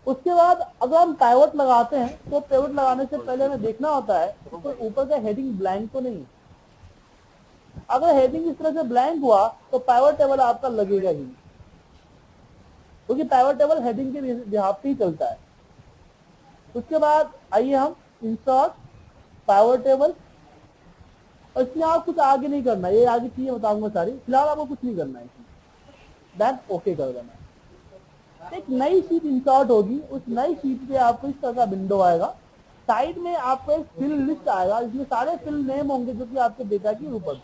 उसके बाद अगर हम पाइवट लगाते हैं तो पाइवट लगाने से पहले हमें देखना होता है तो ऊपर का हेडिंग ब्लैंक तो नहीं है। अगर हेडिंग इस तरह से ब्लैंक हुआ तो पाइवट टेबल आपका लगेगा ही, क्योंकि पाइवट टेबल हेडिंग के बिहाफ पे ही चलता है। उसके बाद आइए हम इंसर्ट पाइवट टेबल, और इसमें आप कुछ आगे नहीं करना, ये आगे चीजें बताऊंगा सारी, फिलहाल आपको कुछ नहीं करना है इसमें, देन ओके कर देना। एक नई शीट इंसर्ट होगी, उस नई शीट पे आपको इस तरह का विंडो आएगा, साइड में आपको एक फिल लिस्ट आएगा, इसमें सारे फिल नेम होंगे जो कि आपके डेटा के ऊपर।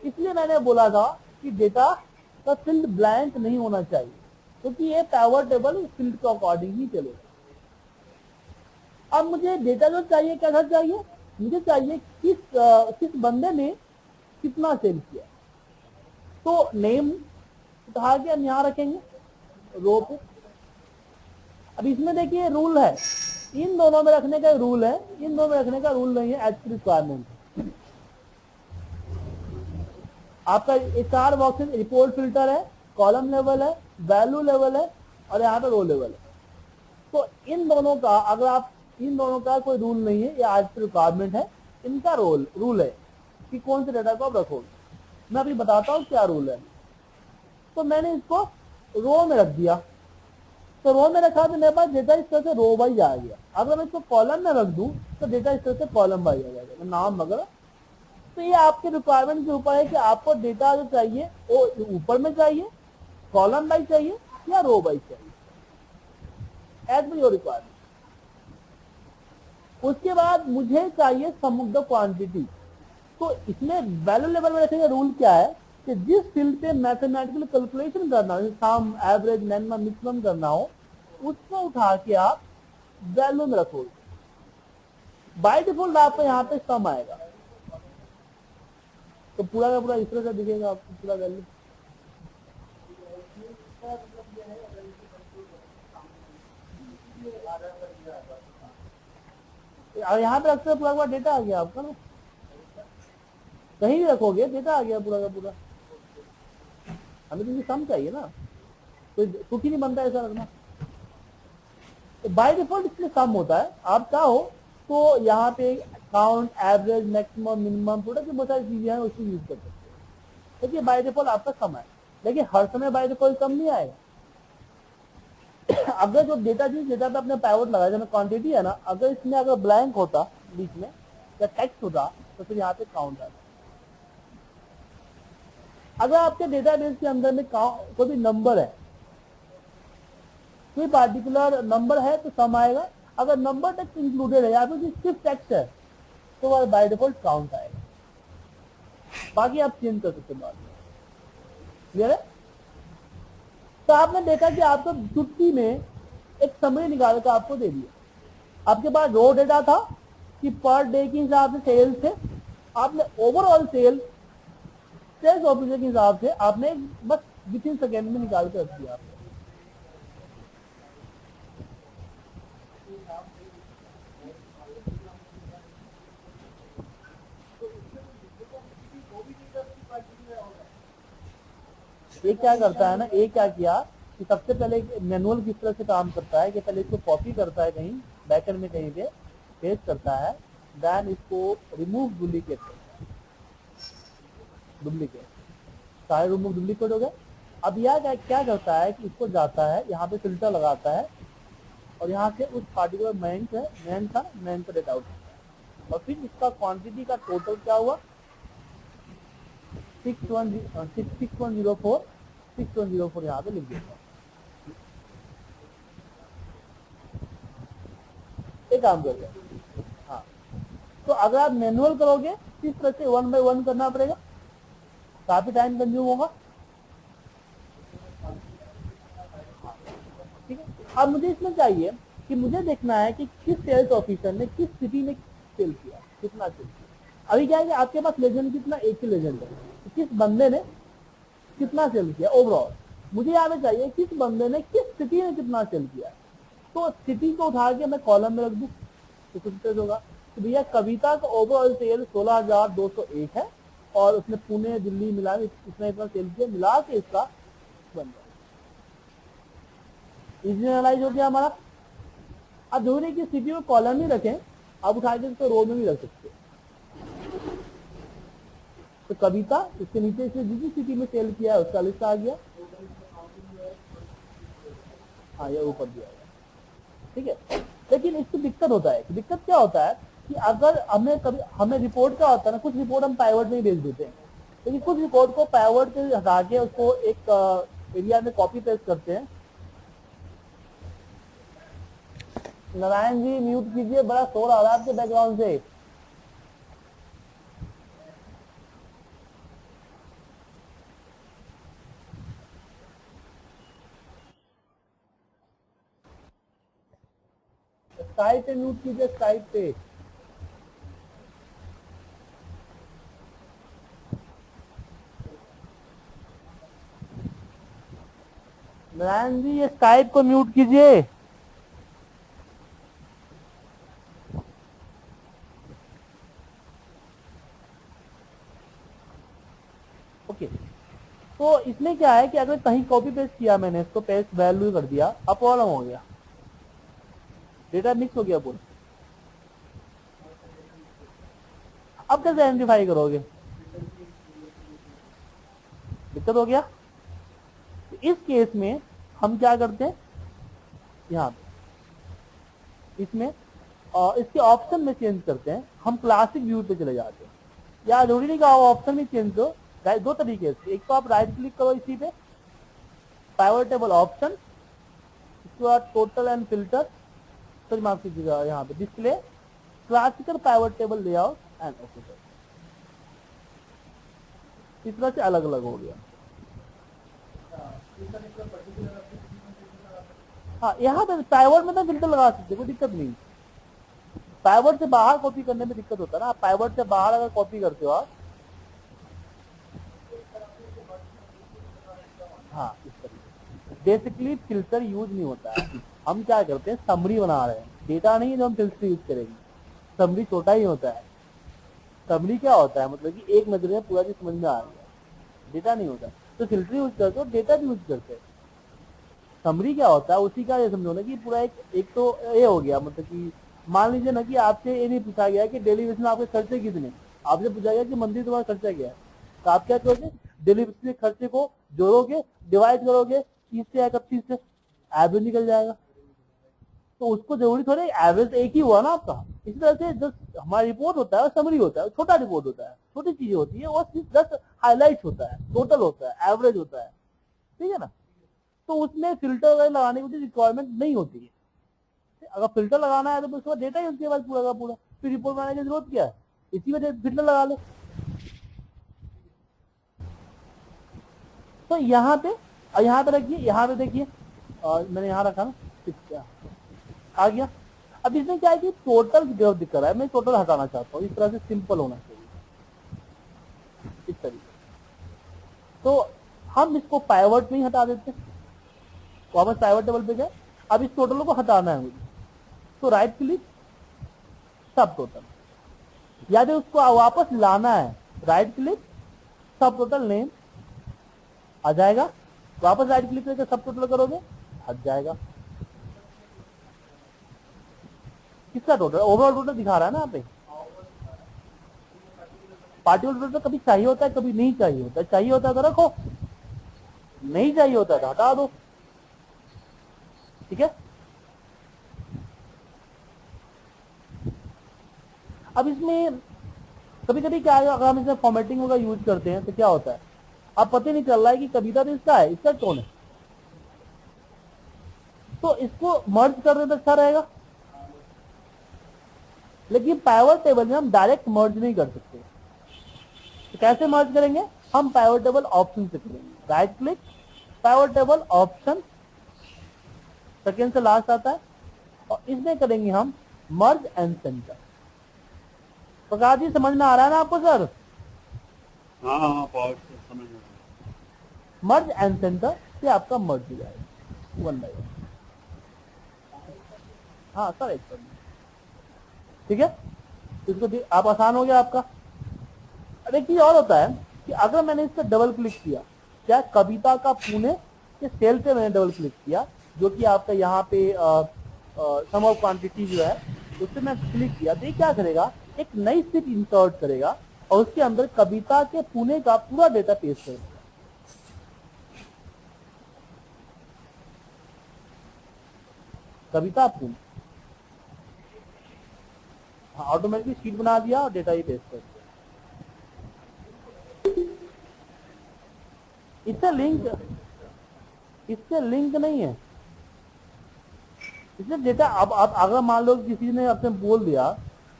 इसलिए मैंने बोला था कि डेटा का फील्ड ब्लैंक नहीं होना चाहिए, क्योंकि ये पावर टेबल फील्ड के अकॉर्डिंग ही चलेगा। अब मुझे डेटा जो चाहिए कैसा चाहिए, मुझे चाहिए किस बंदे ने कितना सेल किया। तो नेम उठा के हम यहाँ रखेंगे रो पे। अब इसमें देखिए रूल है, इन दोनों में रखने का रूल है, इन दोनों में रखने का रूल नहीं है, एज पर रिक्वायरमेंट। आपका ये 4 बॉक्सेस रिपोर्ट फिल्टर है, कॉलम लेवल है, वैल्यू लेवल है, और यहाँ पे रो लेवल है। तो इन दोनों का अगर आप इन दोनों का कोई रूल नहीं है, ये आज की रिक्वायरमेंट है, इनका रूल है कि कौन से डेटा को आप रखोगे। मैं अभी बताता हूँ क्या रूल है। तो मैंने इसको रो में रख दिया, तो रो में रखा तो मेरे पास डेटा इस तरह से रो वाइज आ गया। अगर मैं इसको कॉलम में रख दूं तो डेटा इस तरह से कॉलम वाइज आ जाएगा, नाम वगैरह। तो ये आपके रिक्वायरमेंट के ऊपर है कि आपको डेटा जो चाहिए वो ऊपर में चाहिए, कॉलम वाइज चाहिए या रो वाइज चाहिए, एज पर योर रिक्वायरमेंट। उसके बाद मुझे चाहिए सम ऑफ द क्वांटिटी। तो इसमें वैल्यू लेवल में रखेंगे रूल क्या है कि जिस फील्ड पे मैथमेटिकल कैलकुलेशन करना हो, सम एवरेज मिनिमम मैक्सिमम करना हो, उसको उठा के आप वैल्यू में रखोगे। बाय डिफॉल्ट आपको यहाँ पे सम आएगा, तो पूरा का पूरा इस तरह से दिखेगा आपको पूरा वैल्यू। और यहाँ पे रखते पूरा पूरा डेटा आ गया आपका ना, कहीं भी रखोगे डेटा आ गया पूरा का पूरा। हमें तो सम चाहिए ना, कोई सुख ही नहीं बनता ऐसा रखना। तो बाय डिफॉल्ट इसमें सम होता है। आप चाहो तो यहाँ पे count, average, maximum, minimum, product बहुत सारी चीजें हैं, उसको यूज कर सकते हैं। देखिए बाय डिफॉल्ट आपका सम है, लेकिन हर समय बाय डिफॉल्ट सम नहीं आएगा। अगर जो डेटा जिस डेटा पे आपने पाइवट लगाया, जो क्वांटिटी है ना, अगर इसमें अगर ब्लैंक होता बीच में या टेक्स्ट होता तो फिर यहाँ पे काउंट आता। अगर आपके डेटाबेस के अंदर में कोई भी नंबर है, कोई पार्टिकुलर नंबर है तो सम आएगा। अगर नंबर टेक्स्ट इंक्लूडेड है या फिर सिर्फ टेक्स्ट है तो वह बाय डिफॉल्ट काउंट आएगा। बाकी आप चेंज कर सकते बाद में। क्लियर है? तो आपने देखा कि आपको छुट्टी में एक समरी निकाल कर आपको दे दिया। आपके पास रो डेटा था कि पर डे के हिसाब से सेल्स थे, आपने ओवरऑल सेल्स ऑफिसर के हिसाब से आपने बस विद इन सेकेंड में निकाल कर रख दिया आपने। ये क्या करता है ना, ये क्या किया कि सबसे पहले मैनुअल किस तरह से काम करता है कि पहले इसको कॉपी करता है कहीं बैकएंड में कहीं पे पेस्ट करता है, देन इसको रिमूव डुप्लीकेट करता है। डुप्लीकेट सारे रिमूव डुप्लीकेट हो गए। अब यह क्या करता है कि इसको जाता है यहाँ पे फिल्टर लगाता है और यहाँ से उस पार्टिकुलर मैन का डेटा आउट करता है, और फिर इसका क्वांटिटी का टोटल क्या हुआ 6104 यहाँ पे लिख देता। एक काम करते हैं, हाँ, तो अगर आप मैनुअल करोगे इस तरह से 1 by 1 करना पड़ेगा, काफी टाइम कंज्यूम होगा। ठीक है, अब मुझे इसमें चाहिए कि मुझे देखना है कि किस सेल्स ऑफिसर ने किस सिटी में सेल किया, कितना सेल किया। अभी क्या है कि आपके पास लेजेंड कितना, एक ही लेजेंड है, तो किस बंदे ने कितना सेल किया ओवरऑल। मुझे यहाँ पे चाहिए किस बंदे ने किस सिटी में कितना सेल किया। तो सिटी को उठा के मैं कॉलम में रख दूं तो कुछ होगा। तो भैया कविता का ओवरऑल सेल 16,201 है और उसने पुणे दिल्ली मिला इतना इतना सेल किया, मिला के इसका बन गया। इजी एनालाइज हो गया हमारा। आप जरूरी कि सीपीयू कॉलम ही रखें, आप उठा के इसको रो में भी रख सकते हैं। तो कविता इसके नीचे से जिस सिटी में सेल किया है उसका लिस्ट आ गया। हाँ ये ऊपर दिया गया, ठीक है। लेकिन इसकी दिक्कत होता है, दिक्कत क्या होता है कि अगर हमें कभी हमें रिपोर्ट क्या होता है ना, कुछ रिपोर्ट हम पाइवट में ही भेज देते हैं, लेकिन कुछ रिपोर्ट को पाइवट से हटा के उसको एक एरिया में कॉपी पेस्ट करते हैं। नारायण जी म्यूट कीजिए, बड़ा शोर आ रहा है आपके बैकग्राउंड से। स्काइप पे म्यूट कीजिए, स्काइप पे। नारायण जी ये स्काइप को म्यूट कीजिए। ओके, तो इसमें क्या है कि अगर कहीं कॉपी पेस्ट किया मैंने, इसको पेस्ट वैल्यू कर दिया, अब प्रॉब्लम हो गया, डेटा मिक्स हो गया पूरा। अब कैसे आइडेंटिफाई करोगे, दिक्कत हो गया। तो इस केस में हम क्या करते हैं, यहाँ पे इसमें इसके ऑप्शन में चेंज करते हैं, हम क्लासिक व्यू पे चले जाते हैं। या जरूरी नहीं कि आप ऑप्शन में चेंज करो, दो तरीके से, एक तो आप राइट क्लिक करो इसी पे, पाइवट टेबल ऑप्शन, इसके बाद टोटल एंड फिल्टर, सॉरी माफ कीजिएगा, यहाँ पे display classical pivot table layout and okay. इस तरह से अलग अलग हो गया। हाँ यहाँ पे पाइवट में तो फिल्टर लगा सकते, कोई दिक्कत नहीं। पाइवट से बाहर कॉपी करने में दिक्कत होता है ना, आप पाइवट से बाहर अगर कॉपी करते हो आप, हाँ इस तरीके बेसिकली फिल्टर यूज नहीं होता है। हम क्या करते हैं, समरी बना रहे हैं, डेटा नहीं है जो हम फिल्टर यूज करेंगे। समरी छोटा ही होता है। समरी क्या होता है, मतलब कि एक नजर में पूरा चीज समझ में आ गया, डेटा नहीं होता। तो फिल्टर यूज करते हो, डेटा भी यूज करते हैं। समरी क्या होता है, उसी का ये समझो ना कि पूरा एक तो ये हो गया, मतलब कि मान लीजिए ना कि आपसे ये नहीं पूछा गया कि डेली बेसिस में आपके खर्चे कितने, आपसे पूछा गया कि मंथली तुम्हारा खर्चा क्या है, तो आप क्या करोगे, डेली बेसिस के खर्चे को जोड़ोगे, डिवाइड करोगे 30 से या 31 से, एवरेज निकल जाएगा। तो उसको जरूरी थोड़े, एवरेज एक ही हुआ ना आपका। इसी तरह से जो हमारा रिपोर्ट होता है समरी होता है, छोटा रिपोर्ट होता है, छोटी चीजें होती है, और सिर्फ 10 हाईलाइट होता है, टोटल होता है, एवरेज होता है, ठीक है ना। तो उसमें फिल्टर वगैरह लगाने की रिक्वायरमेंट नहीं होती है। अगर फिल्टर लगाना है तो उसके बाद डेटा ही उसके बाद पूरा का पूरा, फिर रिपोर्ट बनाने की जरूरत क्या है, इसी वजह से फिल्टर लगा लो। तो यहाँ पे और यहाँ पे रखिए, यहाँ पे देखिए, और मैंने यहाँ रखा ना, क्या आ गया। अब इसमें क्या है कि टोटल ग्रोथ दिख रहा है, मैं टोटल हटाना चाहता हूँ, इस तरह से सिंपल होना चाहिए, इस तरीके। तो हम इसको पाइवट में ही हटा देते हैं, वापस पाइवट टेबल पे गए। अब इस टोटल को हटाना है मुझे, तो राइट क्लिक, सब टोटल, याद है उसको वापस लाना है, राइट क्लिक, सब टोटल नेम आ जाएगा, वापस राइट क्लिक करके सब टोटल करोगे, हट जाएगा। किसका टोटल, ओवरऑल टोटल दिखा रहा है ना यहाँ पे। पार्टिकुलर टोटल कभी चाहिए होता है, कभी नहीं चाहिए होता है, चाहिए होता है तो रखो, नहीं चाहिए होता है तो हटा दो, ठीक है। अब इसमें कभी कभी क्या है, अगर हम इसमें फॉर्मेटिंग वगैरह यूज करते हैं तो क्या होता है, अब पता नहीं चल रहा है कि कविता तो इसका है, इसका कौन है, तो इसको मर्ज करने तो अच्छा रहेगा। लेकिन पाइवट टेबल में हम डायरेक्ट मर्ज नहीं कर सकते, तो कैसे मर्ज करेंगे, हम पाइवट टेबल ऑप्शन से करेंगे, right click, pivot table option, second से लास्ट आता है, और इसमें करेंगे हम मर्ज एंड सेंटर। प्रकाश जी समझ में आ रहा है ना आपको सर। हाँ हाँ बहुत समझ में। मर्ज एंड सेंटर से आपका मर्ज हो जाएगा वन बाय वन। हाँ सर एक सर, ठीक है, इसको आप आसान हो गया आपका। अब एक चीज और होता है कि अगर मैंने इस पर डबल क्लिक किया, क्या कविता का पुणे के सेल पे मैंने डबल क्लिक किया, जो कि आपका यहाँ पे सम ऑफ क्वांटिटी जो है उस पर मैं क्लिक किया तो ये क्या करेगा, एक नई शीट इंसर्ट करेगा और उसके अंदर कविता के पुणे का पूरा डेटा पेस्ट करेगा। कविता पुणे ऑटोमेटिकली शीट बना दिया और डेटा ही पेस्ट कर दिया। इससे लिंक नहीं है, इसमें डेटा अब आप अगर मान लो किसी ने आपने बोल दिया,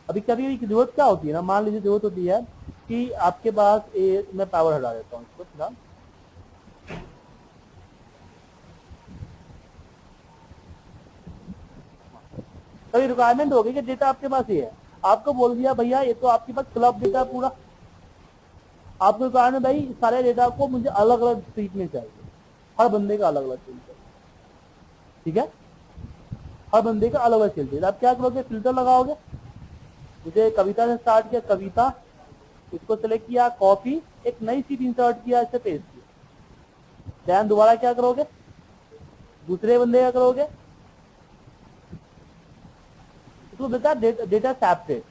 अभी कभी जरूरत क्या होती है ना, मान लीजिए जरूरत होती है कि आपके पास मैं पावर हटा देता हूँ इसको फिलहाल, कभी रिक्वायरमेंट होगी कि डेटा आपके पास ही है, आपको बोल दिया भैया ये तो आपके पास क्लब डेटा पूरा, आपको रिक्वायरमेंट भाई सारे डेटा को मुझे अलग अलग शीट में चाहिए, हर बंदे का अलग अलग शीट चाहिए, ठीक है, हर बंदे का अलग अलग शीट चाहिए। आप क्या करोगे, फिल्टर लगाओगे, मुझे कविता से स्टार्ट किया, कविता इसको सेलेक्ट किया, कॉपी, एक नई शीट इंसर्ट किया, इसे पेस्ट किया, ध्यान दोबारा क्या करोगे, दूसरे बंदे का करोगे, इसको बेटा डेटा सेपरेट,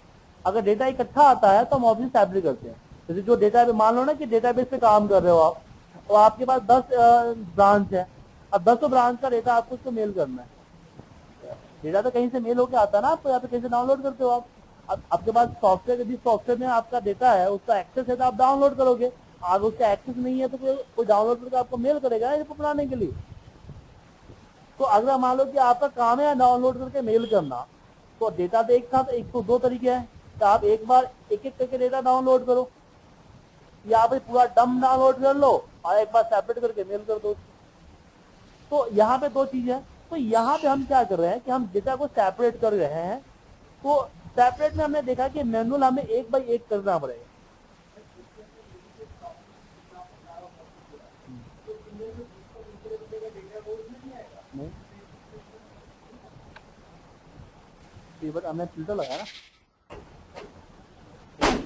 अगर डेटा इकट्ठा आता है तो हम ऑब्वियसली सेपरेट करते हैं। जैसे जो डेटा मान लो ना कि डेटाबेस पे काम कर रहे हो आप और आपके पास 10 ब्रांच है, अब 10 ब्रांच का डेटा आपको उसको मेल करना है, डेटा तो कहीं से मेल होके आता है ना आपको, या तो कैसे डाउनलोड करते हो आप, अब आपके पास सॉफ्टवेयर, जिस सॉफ्टवेयर में आपका डेटा है उसका एक्सेस है तो आप डाउनलोड करोगे, अगर उसका एक्सेस नहीं है तो कोई डाउनलोड करके आपको मेल करेगा ना इसको बनाने के लिए। तो अगर मान लो कि आपका काम है डाउनलोड करके मेल करना, तो डेटा तो एक साथ 102 तरीके हैं, तो आप एक बार एक एक करके डेटा डाउनलोड करो, या आप पूरा डम डाउनलोड कर लो और एक बार सेपरेट करके मेल कर दो। तो यहाँ पे दो चीज है, तो यहाँ पे हम क्या कर रहे हैं कि हम डेटा को सेपरेट कर रहे हैं, तो सेपरेट में हमने देखा कि मैनुअल हमें एक बाई एक करना पड़ेगा, बट हमने फिल्टर लगाया ना,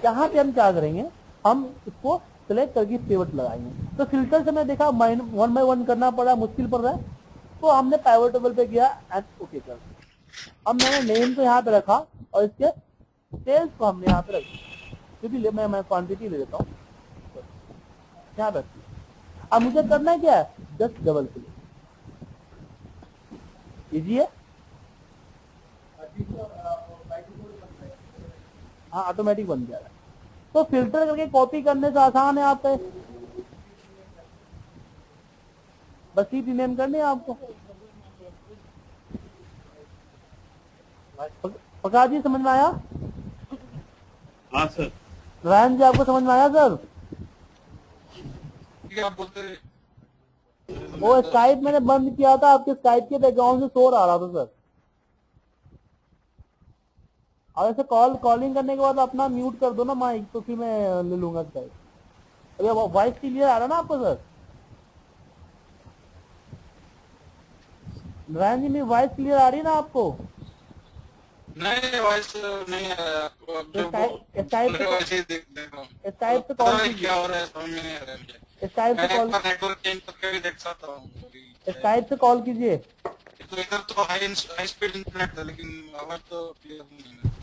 यहाँ पे हम क्या करेंगे, हम इसको सिलेक्ट करके पिवट लगाएंगे। तो फिल्टर से मैं देखा 1 बाय 1 करना पड़ा, मुश्किल पड़ रहा है, तो हमने पाइवट टेबल पे गया एंड ओके कर, अब मैंने नेम को यहाँ पे रखा और इसके सेल्स को हमने यहाँ पे रख दिया, क्योंकि मैं क्वांटिटी ले लेता हूँ यहाँ पे। अब मुझे करना है क्या है, जस्ट डबल क्लिक, इजी है, हाँ ऑटोमेटिक बन गया है। तो फिल्टर करके कॉपी करने से आसान है, आप पे बस ही रीनेम करनी है आपको। प्रकाश जी समझ में आया? हाँ सर। रायन जी आपको समझ में आया सर? क्या बोलते, वो स्काइप मैंने बंद किया था, आपके स्काइप के बैकग्राउंड से शोर आ रहा था सर, और ऐसे कॉलिंग करने के बाद अपना म्यूट कर दो ना माइक, तो फिर मैं ले लूंगा स्काइप। अरे वॉइस क्लियर आ रहा ना आपको सर? नारायण जी मेरी वॉइस क्लियर आ रही है ना आपको? नहीं वॉइस नहीं आया, स्काइप पे कॉल कीजिए, क्या हो रहा है समझ में नहीं आ रहा है मुझे। स्काइप पे कॉल, नेटवर्क चेंज करके भी देख सकता हूँ। स्काइप से कॉल कीजिए। तो इधर तो हाई स्पीड इंटरनेट है, लेकिन आवाज तो क्लियर नहीं है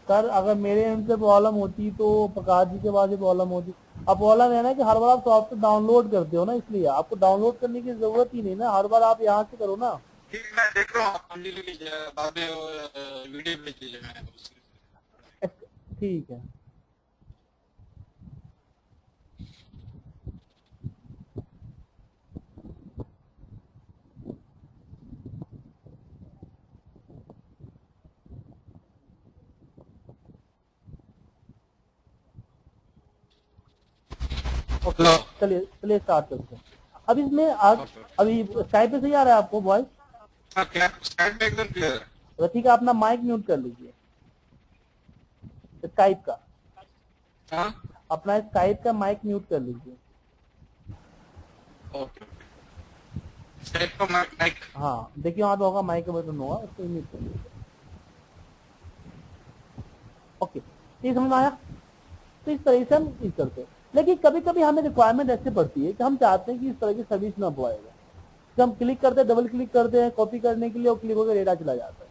सर अगर मेरे एंड से प्रॉब्लम होती तो प्रकाश जी के पास भी प्रॉब्लम होती। अब प्रॉब्लम है ना कि हर बार आप सॉफ्टवेयर डाउनलोड करते हो ना, इसलिए आपको डाउनलोड करने की जरूरत ही नहीं ना, हर बार आप यहाँ से करो ना। ठीक है, मैं देख रहा हूँ, कंटिन्यू कीजिए, बाद में वीडियो भेज दीजिए, मैं ठीक है। ओके चलिए चलिए स्टार्ट करते हैं। अब इसमें आज अभी स्काइप पे सही आ रहा है आपको वॉइस? स्काइप में एकदम क्लियर है। तो ठीक है, अपना माइक म्यूट कर लीजिए स्काइप का, अपना स्काइप का माइक म्यूट कर लीजिए। ओके स्काइप का माइक, हाँ देखिए वहां पे होगा माइक का बटन होगा, उसको म्यूट कर लीजिए। ओके ये समझ में आया? तो इस तरह से हम यूज करते हैं, लेकिन कभी कभी हमें रिक्वायरमेंट ऐसे पड़ती है कि हम चाहते हैं कि इस तरह की सर्विस ना प्रोवाइड है, तो हम क्लिक करते हैं, डबल क्लिक करते हैं कॉपी करने के लिए और क्लिक होकर डेटा चला जाता है।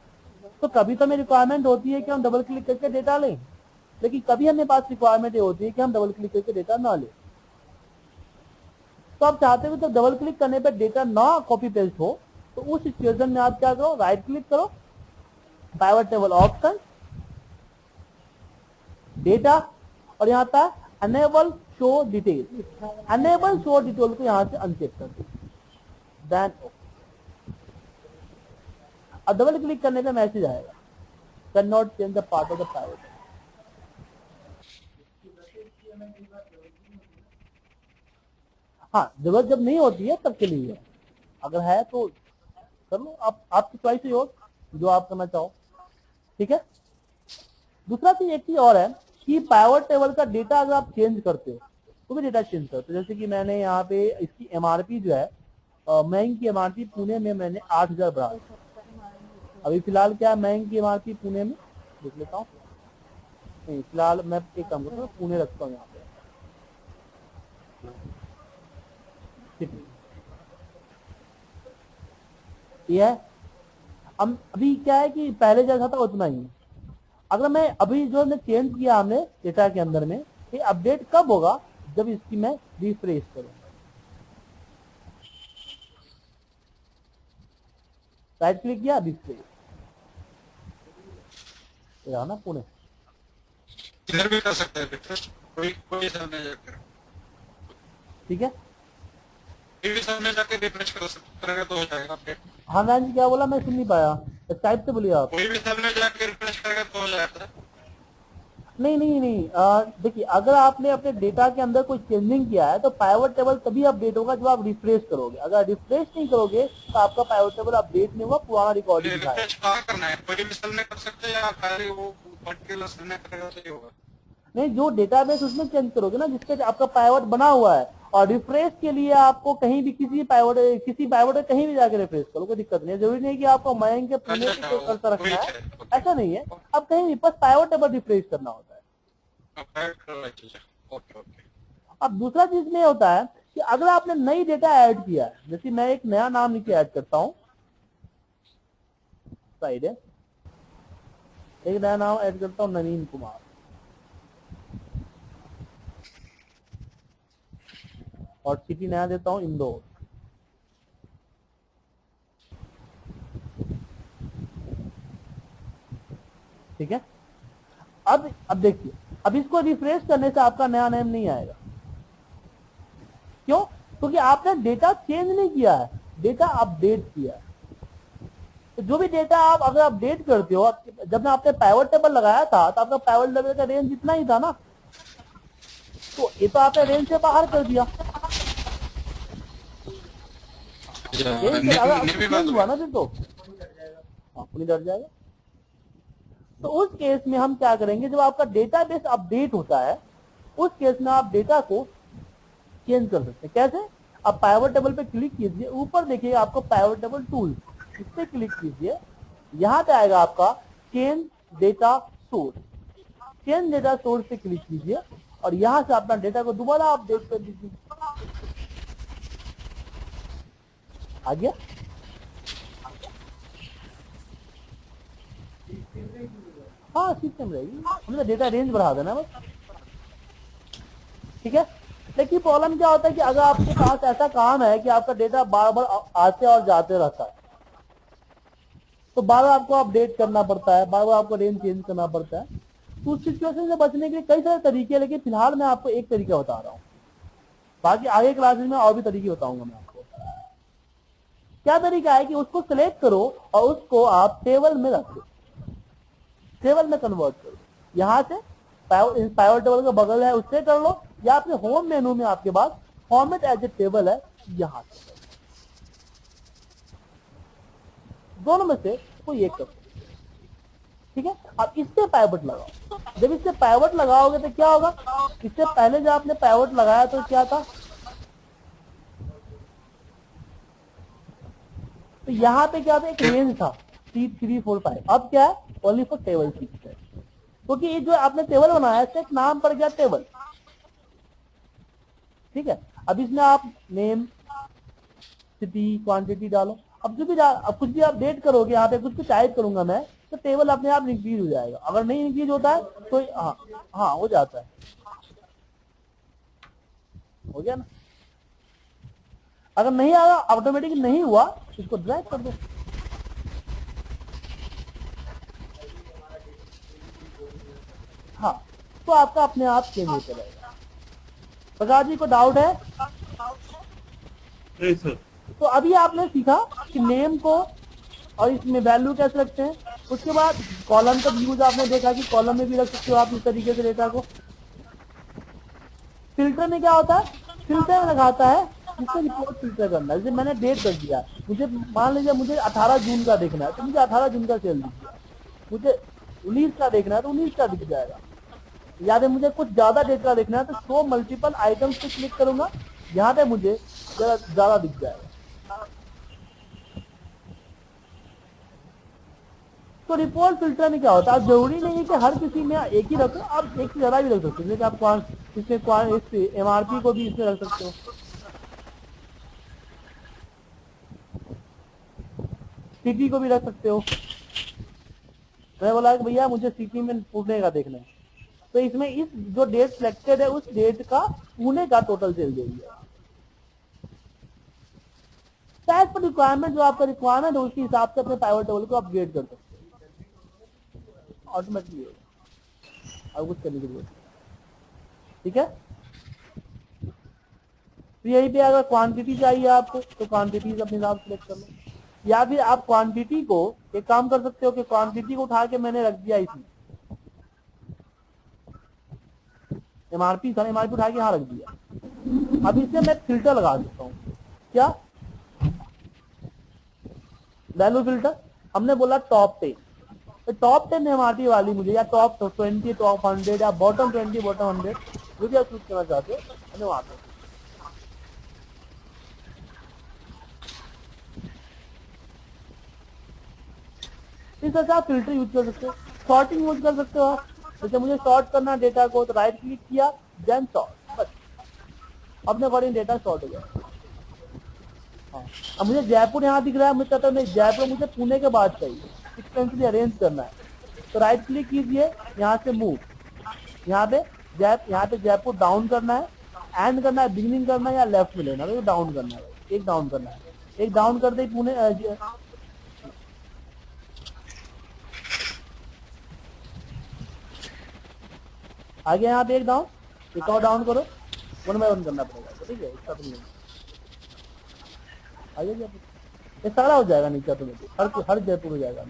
तो कभी तो हमें रिक्वायरमेंट होती है कि हम डबल क्लिक करके डेटा लें, लेकिन कभी हमें पास रिक्वायरमेंट ये होती है कि हम डबल क्लिक करके डेटा ना लें। तो आप चाहते हो तो डबल क्लिक करने पर डेटा ना कॉपी पेस्ट हो, तो उस सिचुएशन में आप क्या करो, राइट क्लिक करो, पाइवट टेबल ऑप्शन, डेटा, और यहाँ था enable show detail. Enable show detail को यहां से अनचेक कर दो, देन अब डबल क्लिक करने पे मैसेज आएगा, can not change the part of the pivot. हाँ, जरूरत जब नहीं होती है तब के लिए है, अगर है तो कर लो, आप आपकी चॉइस है और जो आप करना चाहो, ठीक है। दूसरा चीज, एक चीज और है कि पाइवट टेबल का डेटा अगर आप चेंज करते हो तो भी डेटा चेंज करते हो। जैसे कि मैंने यहाँ पे इसकी एमआरपी जो है, मैंग की एमआरपी पुणे में मैंने 8,000 बढ़ा, अभी फिलहाल क्या है मैंग की एमआरपी पुणे में, देख लेता हूँ, नहीं फिलहाल मैं एक काम करता हूँ, पुणे रखता हूँ यहाँ पे, ठीक है, ये है। अब अभी क्या है कि पहले जैसा था उतना ही है। अगर मैं अभी जो हमने चेंज किया हमने डेटा के अंदर में, ये अपडेट कब होगा, जब इसकी मैं रिफ्रेश करूँ, राइट क्लिक किया, रिफ्रेश, ना पुणे, इधर भी कर सकते हैं रिफ्रेश, कोई कोई सामने जाकर, ठीक है। कोई भी सामने जाकर रिफ्रेश कर सकते करेगा तो हो जाएगा अपडेट। हाँ नारायण जी क्या बोला, मैं सुन नहीं पाया, टाइप से बोलिए आप। कोई भी सामने जाकर रिफ्रेश करेगा तो हो जाएगा। नहीं नहीं नहीं, देखिए अगर आपने अपने डेटा के अंदर कोई चेंजिंग किया है तो पाइवट टेबल तभी अपडेट होगा जब आप रिफ्रेश करोगे। अगर रिफ्रेश नहीं करोगे तो आपका पाइवट टेबल अपडेट नहीं होगा, पुराना रिकॉर्ड ही दिखाएगा। रिफ्रेश कहाँ करना है, कोई भी सेल में कर सकते हैं या खाली वो पर्टिकुलर सेल में करेगा तो ही होगा? नहीं, जो डेटाबेस उसमें चेंज करोगे ना जिसके आपका पाइवट बना हुआ है, और रिफ्रेश के लिए आपको कहीं भी किसी पाइवट कहीं भी जाकर रिफ्रेश करो, कोई दिक्कत नहीं है। जरूरी नहीं कि आपको मयंक के पुणे अच्छा, पे करता रखना है, ओके। ऐसा नहीं है। अब कहीं भी बस पाइवट टेबल रिफ्रेश करना होता है। Okay okay. अब दूसरा चीज में होता है कि अगर आपने नई डेटा ऐड किया है, जैसे मैं एक नया नाम नीचे ऐड करता हूं, साइड है, एक नया नाम ऐड करता हूं, नवीन कुमार, और सिटी नया देता हूं इंदौर, ठीक है। अब देखिए, अब इसको रिफ्रेश करने से आपका नया नेम नहीं आएगा, क्यों? क्योंकि आपने डेटा चेंज नहीं किया है, डेटा अपडेट किया है। तो जो भी डेटा आप अगर अपडेट करते हो, जब मैं आपने पाइवट टेबल लगाया था तो आपका पाइवट टेबल का रेंज इतना ही था ना, तो ये तो आपने रेंज से बाहर कर दिया, रेंज से अगर चेंज हुआ ना फिर तो अपनी डर जाएगा। तो उस केस में हम क्या करेंगे, जब आपका डेटाबेस अपडेट होता है उस केस में आप डेटा को चेंज कर सकते हैं। कैसे? आप पाइवट टेबल पे क्लिक कीजिए, ऊपर देखिए आपको पाइवट टेबल टूल, इस पे क्लिक कीजिए, यहां पे आएगा आपका change data source, change data source पे क्लिक कीजिए और यहां से अपना डेटा को दोबारा अपडेट कर दीजिए। आ गया? हाँ सिस्टम रहेगी, हमने डेटा रेंज बढ़ा देना बस, ठीक है। लेकिन प्रॉब्लम क्या होता है कि अगर आपके पास ऐसा काम है कि आपका डेटा बार बार आते और जाते रहता है, तो बार बार आपको अपडेट करना पड़ता है, बार बार आपको रेंज चेंज करना पड़ता है। तो उस सिचुएशन से बचने के लिए कई सारे तरीके हैं, लेकिन फिलहाल मैं आपको एक तरीका बता रहा हूँ, बाकी आगे क्लासेस में और भी तरीके बताऊंगा मैं आपको। क्या तरीका है कि उसको सिलेक्ट करो और उसको आप टेबल में रखो, टेबल में कन्वर्ट करो, यहां से पाइवट टेबल का बगल है उससे कर लो, या अपने होम मेनू में आपके पास फॉर्मेट एज ए टेबल है, यहां से दोनों में से कोई एक करो, ठीक है। अब इससे पाइवट लगाओ, जब इससे पाइवट लगाओगे तो क्या होगा, इससे पहले जब आपने पाइवट लगाया तो क्या था, तो यहाँ पे क्या था, एक रेंज था 3, 3, 4, 5, अब क्या है, ओनली फॉर टेबल सीट है, क्योंकि ये जो आपने टेबल बनाया है एक नाम पड़ गया टेबल, ठीक है। अब इसमें आप नेम, सिटी, क्वांटिटी डालो। अब जो भी अब कुछ भी अपडेट करोगे, यहाँ पे कुछ टाइप करूंगा मैं, तो टेबल अपने आप इंक्रीज हो जाएगा। अगर नहीं इंक्रीज होता है तो हाँ हो जाता है। हो गया ना। अगर नहीं आया, ऑटोमेटिक नहीं हुआ, इसको ड्रैग कर दो। हाँ, तो आपका अपने आप चेंज होता रहेगा। प्रकाश जी को डाउट है? नहीं सर। तो अभी आपने सीखा कि नेम को और इसमें वैल्यू कैसे रखते हैं। उसके बाद कॉलम का यूज आपने देखा कि कॉलम में भी रख सकते हो आप इस तरीके से डेटा को। फिल्टर में क्या होता है, फिल्टर में लगाता है जिससे रिपोर्ट फिल्टर करना है। जैसे मैंने डेट रख दिया, मुझे मान लीजिए मुझे 18 जून का देखना है तो मुझे 18 जून का सेल दिख गया। मुझे 19 का देखना है तो 19 का दिख जाएगा। याद है, मुझे कुछ ज्यादा डेट का देखना है तो शो मल्टीपल आइटम्स पे क्लिक करूंगा, यहाँ पे मुझे ज्यादा दिख जाएगा। तो रिपोर्ट फिल्टर में क्या होता है, जरूरी नहीं है कि हर किसी में एक ही रखो, आप एक से ज्यादा भी रख सकते हो। जैसे आप इसमें एमआरपी को भी इसमें रख सकते हो, सिटी को भी रख सकते हो। मैं बोला कि भैया मुझे सिटी में पुणे का देखना है, तो इसमें इस जो डेट सिलेक्टेड है उस डेट का पुणे का टोटल सेल दे दिया। एज पर रिक्वायरमेंट, जो आपका रिक्वायरमेंट है उसके हिसाब से अपने पाइवट टेबल को अपग्रेड कर सकते हो ऑटोमेटिकली, और कुछ करने की जरूरत नहीं। ठीक है। तो यहीं पे अगर क्वांटिटी चाहिए आपको तो क्वांटिटीज अपने हिसाब से सिलेक्ट कर लो, या फिर आप क्वांटिटी को एक काम कर सकते हो कि क्वांटिटी को उठा के मैंने रख दिया इसमें, एमआरपी था, एमआरपी उठा के यहाँ रख दिया। अब इससे मैं फिल्टर लगा सकता हूँ। क्या वैल्यू फिल्टर? हमने बोला टॉप 10, तो टॉप 10 एमआरपी वाली मुझे, या टॉप 20, टॉप 100, या बॉटम 20, बॉटम 100, जो भी आप चूज करना चाहते हो हमें वहां पे। इस तरह से आप फिल्टर यूज कर सकते हो, सॉर्टिंग यूज कर सकते हो आप। जैसे मुझे सॉर्ट करना डेटा को तो राइट क्लिक किया, देन सॉर्ट, बस अपने अकॉर्डिंग डेटा सॉर्ट हो गया। हाँ, अब मुझे जयपुर यहाँ दिख रहा है, मुझे कहता है नहीं जयपुर मुझे पुणे के बाद चाहिए, सीक्वेंसली अरेंज करना है, तो राइट क्लिक कीजिए, यहाँ से मूव, यहाँ पे जयपुर डाउन करना है, एंड करना है, बिगिनिंग करना है, या लेफ्ट में लेना है, तो डाउन करना है, एक डाउन करना है, एक डाउन कर दे पुणे। आगे यहाँ पे एक डाउन, एक और डाउन करो, 1 बाय 1 करना पड़ेगा, ठीक है। इसका तो नहीं आगे ये सारा हो जाएगा नीचे ऑटोमेटिक, हर जयपुर हो जाएगा।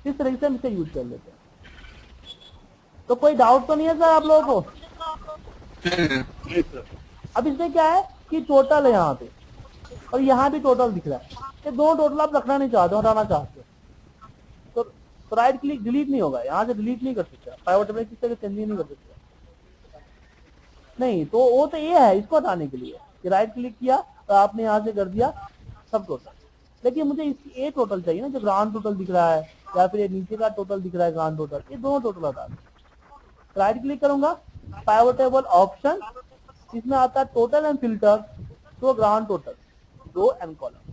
इस तरीके से हम इसे यूज कर लेते हैं। तो कोई डाउट तो नहीं है सर आप लोगों को? अब इसमें क्या है कि टोटल है यहाँ पे, और यहाँ भी टोटल दिख रहा है, ये दो टोटल आप रखना नहीं चाहते, हटाना चाहते हो, तो राइट क्लिक, डिलीट नहीं होगा, यहाँ से डिलीट नहीं कर सकते, पाइवट टेबल किसी तरह चेंजिंग नहीं कर सकते। नहीं, तो वो तो ये है इसको हटाने के लिए कि राइट क्लिक किया तो आपने यहाँ से कर दिया सब टोटल, लेकिन मुझे इसकी ए टोटल चाहिए ना, जो ग्रांड टोटल दिख रहा है, या फिर ये नीचे का टोटल दिख रहा है ग्रांड टोटल, ये दोनों टोटल हटा दो। राइट क्लिक करूंगा, पाइवट टेबल ऑप्शन, इसमें आता है टोटल एंड फिल्टर, तो grand total, row and column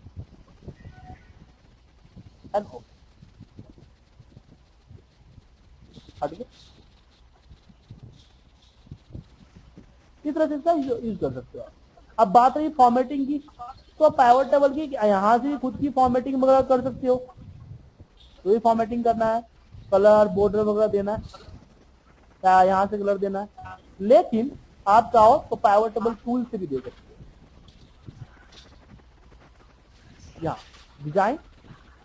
and हट गया। इस तरह से इसका यूज कर सकते हो। अब बात रही फॉर्मेटिंग की, तो पाइवट टेबल की यहाँ से भी खुद की फॉर्मेटिंग वगैरह कर सकते हो, तो ये फॉर्मेटिंग करना है, कलर बॉर्डर वगैरह देना है, या यहाँ से कलर देना है, लेकिन आप चाहो तो पाइवट टेबल टूल से भी दे सकते हो। यहाँ डिजाइन,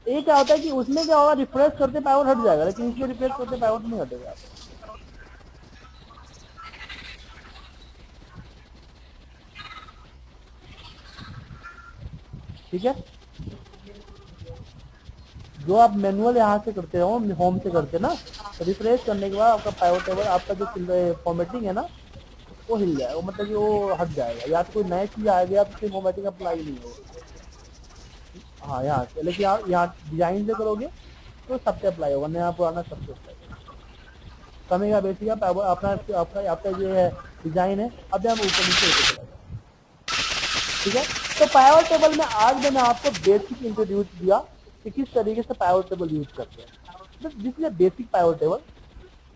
ये क्या होता है कि उसमें क्या होगा, रिफ्रेश करते पाइवट हट जाएगा, लेकिन इसमें रिफ्रेश करते पाइवट नहीं हटेगा। ठीक है, जो आप मैनुअल यहाँ से करते हो, होम से करते ना, तो रिफ्रेश करने के बाद आपका पाइवट टेबल, आपका जो फॉर्मेटिंग है ना वो हिल जाएगा, मतलब कि वो हट जाएगा, या तो कोई नया चीज आ गया तो फिर फॉर्मेटिंग अप्लाई नहीं होगा। हाँ यहाँ से, लेकिन आप यहाँ डिजाइन से करोगे तो सबसे अप्लाई होगा, नया पुराना सबसे अप्लाई होगा। समय का बेसिक अपना आपका जो है डिजाइन है, अब हम ऊपर नीचे होते चला जाए। ठीक है, तो पाइवट टेबल में आज मैंने आपको बेसिक इंट्रोड्यूस दिया कि किस तरीके से पाइवट टेबल यूज करते हैं। This is basic pivot table.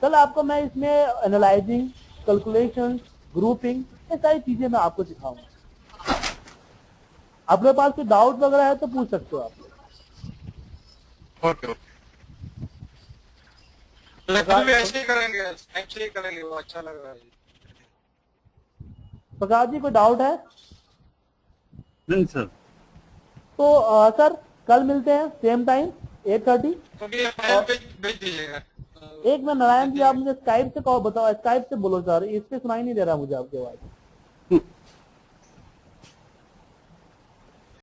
कल आपको मैं इसमें एनालाइजिंग, कैलकुलेशन, ग्रुपिंग, ये सारी चीजें मैं आपको सिखाऊंगा। आपके पास कोई डाउट वगैरह है तो पूछ सकते हो आप लोग। ओके ओके, हम भी ऐसे ही करेंगे, ऐसे ही करेंगे, वो अच्छा लग रहा है। प्रकाश जी कोई डाउट है? नहीं सर। तो सर कल मिलते हैं सेम टाइम 8:30। तो ये फाइल भेज दीजिएगा। एक मैं नारायण जी, आप मुझे स्काइप से कॉल बताओ, स्काइप से बोलो सर, इस पे सुनाई नहीं दे रहा मुझे आपके आवाज।